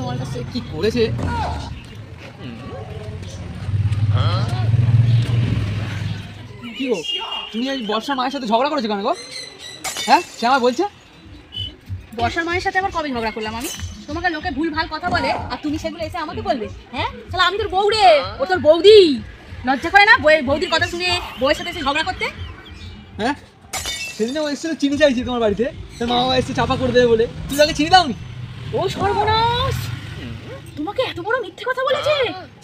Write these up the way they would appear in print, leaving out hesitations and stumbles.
তোমার কাছে কি করেছে। কি গো তুমি এই বর্ষার মায়ের সাথে ঝগড়া করেছো কেন গো? হ্যাঁ সে আমার বলছে। বর্ষার মায়ের সাথে আবার কবে ঝগড়া করলাম আমি? তোমাকে লোকে ভুল ভাল কথা বলে আর তুমি সেগুলো এসে আমাকে বলবে? হ্যাঁ তাহলে আমি তোর বউ রে, ও তোর বৌদি। লজ্জা করে না বৌদির কথা শুনে বউয়ের সাথে এসে ঝগড়া করতে? হ্যাঁ সেদিন ও এসে চিনি চাইছি তোমার বাড়িতে, তোর মা বাবা এসে চাপা করে দেবে বলে, তুই তাকে চিনি দাওনি? ও সর্বনাশ, তোমাকে এত বড় মিথ্যে কথা বলেছে?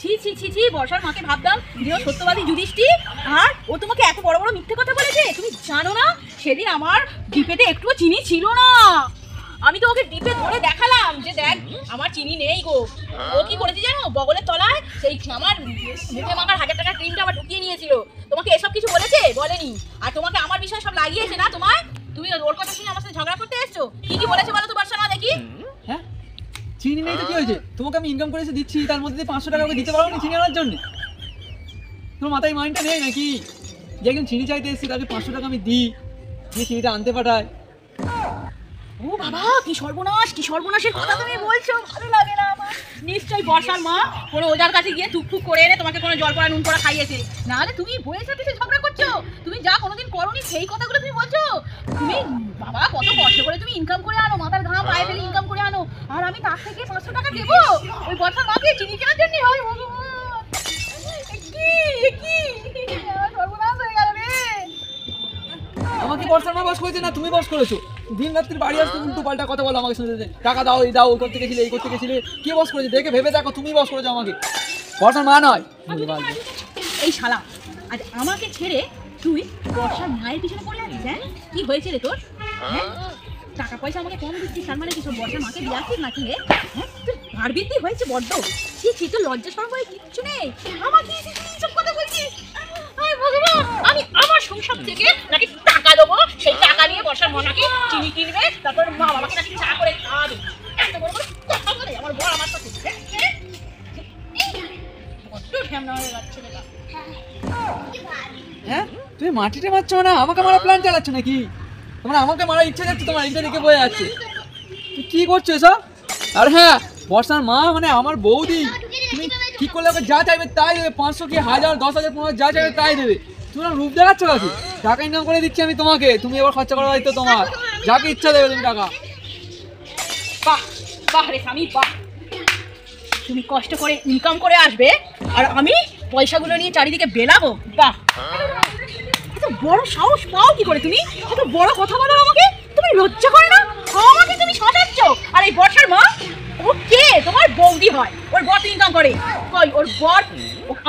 ছি ছি ছি ছি, বর্ষার মাকে ভাবতাম যে ও সত্যবাদী যুধিষ্ঠির, আর ও তোমাকে এত বড় বড় মিথ্যে কথা বলেছে। তুমি জানো না সেদিন আমার ডিপেতে একটুও চিনি ছিল না। আমি তো ওকে ডিপে ধরে দেখালাম যে দেখ আমার চিনি নেই গো। ও কি করেছে জানো? বগলের তলায় সেই আমার মুখে মাখার 1000 টাকার ক্রিমটা আবার ঢুকিয়ে নিয়েছিল। তোমাকে এসব কিছু বলেছে? বলেনি। আর তোমাকে আমার বিষয় সব লাগিয়েছে না তোমার? তুমি ওর কথা শুনে আমার সাথে ঝগড়া করতে এসছো? কি কি বলেছে বলো তো বর্ষা না দেখি। হ্যাঁ চিনি নেই তো কি হয়েছে? তোমাকে আমি ইনকাম করে এসে দিচ্ছি, তার মধ্যে 500 টাকা ওকে দিতে পারো না চিনি আনার জন্য? তোমার মাথায় মাইন্ডটা নেই নাকি যে একজন চিনি চাইতে এসেছি তাকে 500 টাকা আমি দিই, যে চিনিটা আনতে পাঠায়? ও বাবা, কি সর্বনাশ, কি সর্বনাশের কথা তুমি বলছো, ভালো লাগে না আমার। নিশ্চয়ই বর্ষার মা কোনো ওজার কাছে গিয়ে টুকটুক করে এনে তোমাকে কোনো জল পড়া নুন পড়া খাইয়েছে, নাহলে তুমি বইয়ের সাথে ঝগড়া করছো। তুমি যা কোনোদিন করোনি সেই কথাগুলো তুমি বলছো। তুমি বাবা কত কষ্ট করে তুমি ইনকাম করে আনো, মাথার ঘাম পায়ে ফেলে ইনকাম করে আনো, আর আমি তার থেকে 500 টাকা দেবো ওই বর্ষার মাকে চিনি কেনার জন্য? হয় ভগবান, কি কি সর্বনাশ হয়ে গেল রে। আমাকে বর্ষার মা বস করেছে না তুমি বস করেছো? দিন রাত্রি বাড়ি আসতে উল্টো পাল্টা কথা বলো আমাকে, শুনতে টাকা দাও এই দাও, ওই করতে গেছিলে এই করতে গেছিলে, কে বস করেছে দেখে ভেবে দেখো, তুমি বস করেছো আমাকে, বর্ষার মা নয়। এই শালা, আজ আমাকে ছেড়ে তুই বর্ষার মায়ের পিছনে পড়ে আছিস? হ্যাঁ কি হয়েছে রে তোর? হ্যাঁ টাকা পয়সা আমাকে কম দিচ্ছিস, তার মানে কি সব বর্ষার মাকে দিয়ে আসছিস নাকি রে? হ্যাঁ তুই ভারবৃদ্ধি হয়েছে বড্ড। ছি ছি, তোর লজ্জা শরম বলে কিচ্ছু নেই, আমাকে এইসব কথা বলছিস? ভগবান, আমি আমার সংসার থেকে নাকি টাকা দেবো, সেই টাকা নিয়ে বর্ষার মা নাকি চিনি কিনবে, তারপর মা বাবাকে নাকি চা করে খাওয়াবে। এত বড় বড় কথা বলে আমার বড় আমার সাথে। হ্যাঁ তুমি মাটিতে মারছো না, আমাকে মারা প্ল্যান চালাচ্ছ নাকি? তোমরা আমাকে মারার ইচ্ছা যাচ্ছে, তোমার এইটা দিকে বয়ে যাচ্ছে, তুই কি করছো এসব? আর হ্যাঁ বর্ষার মা মানে আমার বৌদি, তুমি ঠিক করলে ওকে যা চাইবে তাই দেবে, 500 কি 1000 10,000 15,000 যা চাইবে তাই দেবে। তোমরা রূপ দেখাচ্ছ নাকি? টাকা ইনকাম করে দিচ্ছি আমি তোমাকে, তুমি এবার খরচা করার দায়িত্ব তোমার, যাকে ইচ্ছা দেবে তুমি টাকা। বাহ বাহ রে স্বামী বাহ, তুমি কষ্ট করে ইনকাম করে আসবে আর আমি পয়সাগুলো নিয়ে চারিদিকে বেলাবো। বাহ, এত বড় সাহস পাও কি করে তুমি? এত বড় কথা বলো আমাকে, তুমি লজ্জা করে না? আমাকে তুমি শাসাচ্ছ। আর এই বর্ষার মা ও কে? তোমার বৌদি হয়, ওর বর ইনকাম করে। কই ওর বর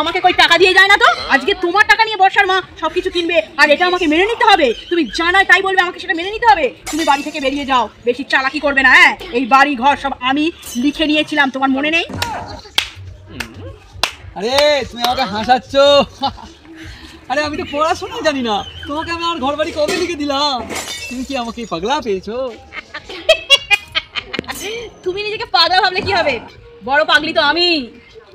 আমাকে কই টাকা দিয়ে যায় না তো? আজকে তোমার টাকা নিয়ে বর্ষার মা সবকিছু কিনবে আর এটা আমাকে মেনে নিতে হবে। তুমি জানাই তাই বলবে, আমাকে সেটা মেনে নিতে হবে। তুমি বাড়ি থেকে বেরিয়ে যাও, বেশি চালাকি করবে না। হ্যাঁ এই বাড়ি ঘর সব আমি লিখে নিয়েছিলাম, তোমার মনে নেই? আরে তুমি আমাকে হাসাচ্ছ? আরে আমি তো পড়াশোনা জানি না, তোমাকে আমি আমার ঘর বাড়ি কবে লিখে দিলাম? তুমি কি আমাকে পাগলা পেয়েছো? তুমি নিজেকে পাগলা ভাবলে কি হবে, বড় পাগলি তো আমি।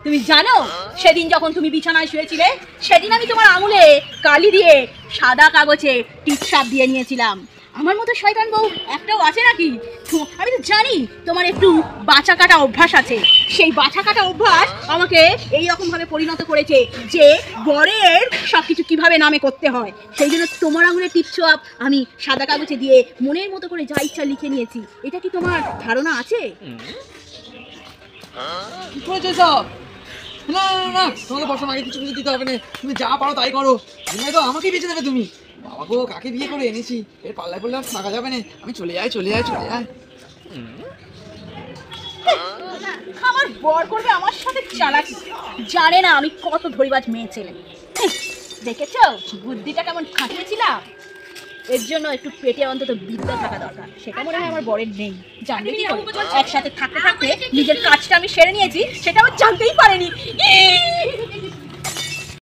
তুমি জানো সেদিন যখন তুমি বিছানায় শুয়েছিলে, সেদিন আমি তোমার আঙুলে কালি দিয়ে সাদা কাগজে টিপসাপ দিয়ে নিয়েছিলাম। আমার মতো শয়তান বউ একটাও আছে নাকি? আমি তো জানি তোমার একটু বাছা কাটা অভ্যাস আছে, সেই বাছা কাটা অভ্যাস আমাকে এই রকম ভাবে পরিণত করেছে যে বরের সবকিছু কিভাবে নামে করতে হয়। সেই জন্য তোমার আঙুলে টিপসাপ আমি সাদা কাগজে দিয়ে মনের মতো করে যা ইচ্ছা লিখে নিয়েছি। এটা কি তোমার ধারণা আছে? কি করেছো সব? না না না, তোমাকে বর্ষা আগে কিছু দিতে হবে না, তুমি যা পারো তাই করো, তো আমাকেই বেঁচে দেবে তুমি। বাবাকে কাকে বিয়ে করে এনেছি, এর পাল্লায় পড়লে আর থাকা যাবে না, আমি চলে যাই চলে যাই চলে যাই। আমার বর করবে আমার সাথে চালাকি, জানে না আমি কত ধরিবাজ মেয়ে ছেলে। দেখেছ বুদ্ধিটা কেমন খাটিয়েছিলাম? এর জন্য একটু পেটে অন্তত বিদ্যা থাকা দরকার, সেটা মনে হয় আমার বরের নেই। জানবে কি একসাথে থাকতে থাকতে নিজের কাজটা আমি সেরে নিয়েছি, সেটা আমার জানতেই পারেনি।